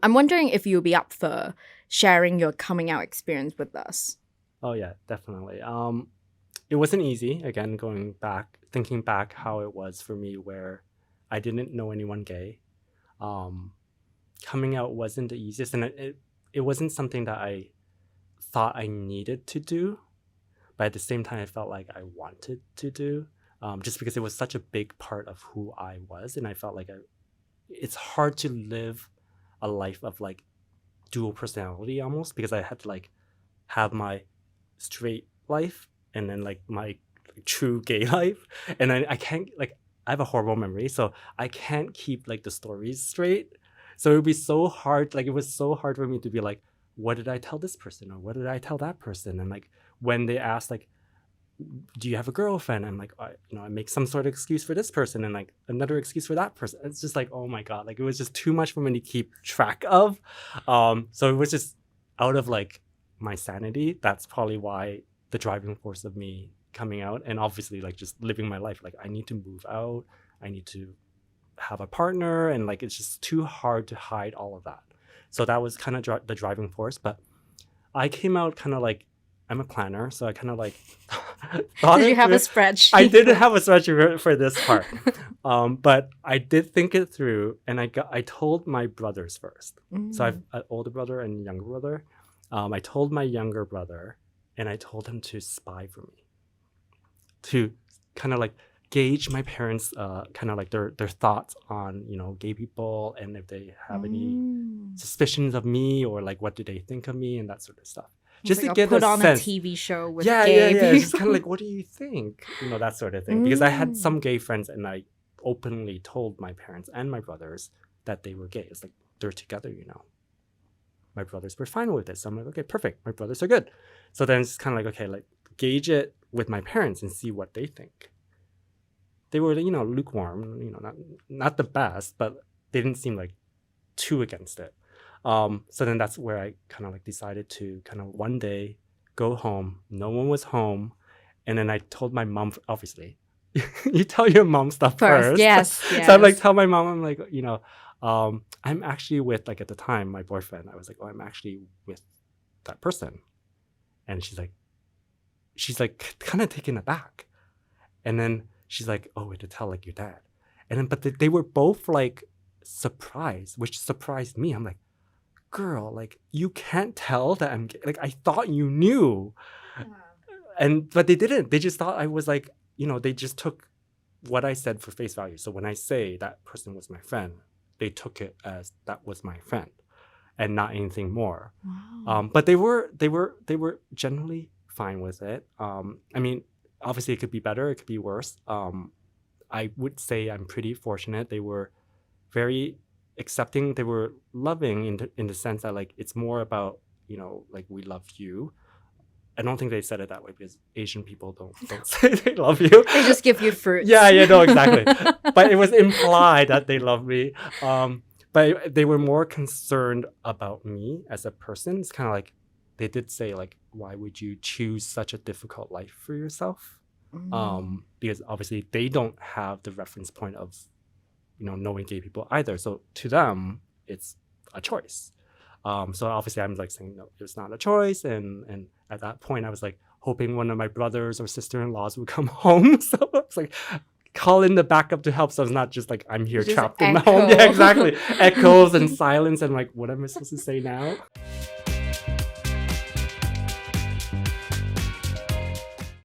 I'm wondering if you'll be up for sharing your coming out experience with us. Oh yeah, definitely. It wasn't easy. Again, thinking back how it was for me where I didn't know anyone gay. Coming out wasn't the easiest, and it wasn't something that I thought I needed to do, but at the same time I felt like I wanted to do, just because it was such a big part of who I was, and I felt like it's hard to live a life of like dual personality almost, because I had to like have my straight life and then like my true gay life, and I can't, like, I have a horrible memory, so I can't keep like the stories straight. So it would be so hard, like it was so hard for me to be like, what did I tell this person, or what did I tell that person? And like when they asked like, do you have a girlfriend? I'm like, I make some sort of excuse for this person and like another excuse for that person. It's just like, oh my God, like it was just too much for me to keep track of. So it was just out of like my sanity. That's probably why the driving force of me coming out, and obviously like just living my life. Like I need to move out. I need to have a partner, and like it's just too hard to hide all of that. So that was kind of the driving force. But I came out kind of like, I'm a planner, so I kind of like thought Did you have a spreadsheet? I didn't have a spreadsheet for this part, but I did think it through, and I told my brothers first. So I have an older brother and a younger brother. I told my younger brother, and I told him to spy for me, to kind of like gauge my parents' kind of like their thoughts on, gay people, and if they have any suspicions of me, or like what do they think of me, and that sort of stuff. Just like to get put a on sense. a TV show with yeah, gay yeah. people. It's just kind of like, what do you think? That sort of thing. Because I had some gay friends, and I openly told my parents and my brothers that they were gay. It's like, they're together, My brothers were fine with it. So I'm like, okay, perfect. My brothers are good. So then it's kind of like, okay, like gauge it with my parents and see what they think. They were, lukewarm, not the best, but they didn't seem like too against it. So then that's where I kind of like decided to kind of one day go home. No one was home. And then I told my mom, obviously, you tell your mom stuff first. Yes. So I'm like, tell my mom, I'm like, I'm actually with, like at the time, my boyfriend. I was like, oh, I'm actually with that person. And she's like kind of taken aback. And then she's like, oh, wait, to tell like your dad. And then, but they were both like surprised, which surprised me. I'm like, girl, like you can't tell that I'm gay. Like I thought you knew. But they didn't. They just thought I was like, they just took what I said for face value. So when I say that person was my friend, they took it as that was my friend and not anything more. Wow. But they were generally fine with it. I mean, obviously it could be better, it could be worse. I would say I'm pretty fortunate. They were very accepting. They were loving in the sense that like it's more about, like we love you. I don't think they said it that way because Asian people don't say they love you. They just give you fruits. Yeah, no, exactly. But it was implied that they love me. But they were more concerned about me as a person. It's kind of like they did say like, why would you choose such a difficult life for yourself? Because obviously they don't have the reference point of, knowing gay people either. So to them, it's a choice. So obviously I'm like saying, no, it's not a choice. And at that point I was like hoping one of my brothers or sister-in-laws would come home. So I was like, call in the backup to help. So it's not just like I'm here trapped in my home. Yeah, exactly. Echoes and silence and like, what am I supposed to say now?